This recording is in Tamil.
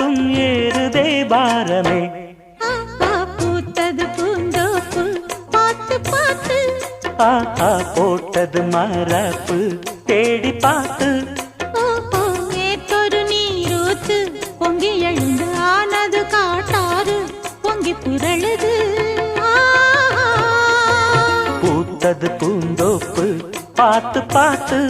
காத்தும் ஏறுதே பாரமே. பூத்தது பூந்தோப்பு பார்த்து பார்த்து, ஆஹா போட்டது மரப்பு தேடி பார்த்து. ஏத்தொரு நீரூத்து பொங்கி எழுந்து ஆனது காட்டாறு பொங்கி புரளுது. பூத்தது பூந்தோப்பு பார்த்து பார்த்து.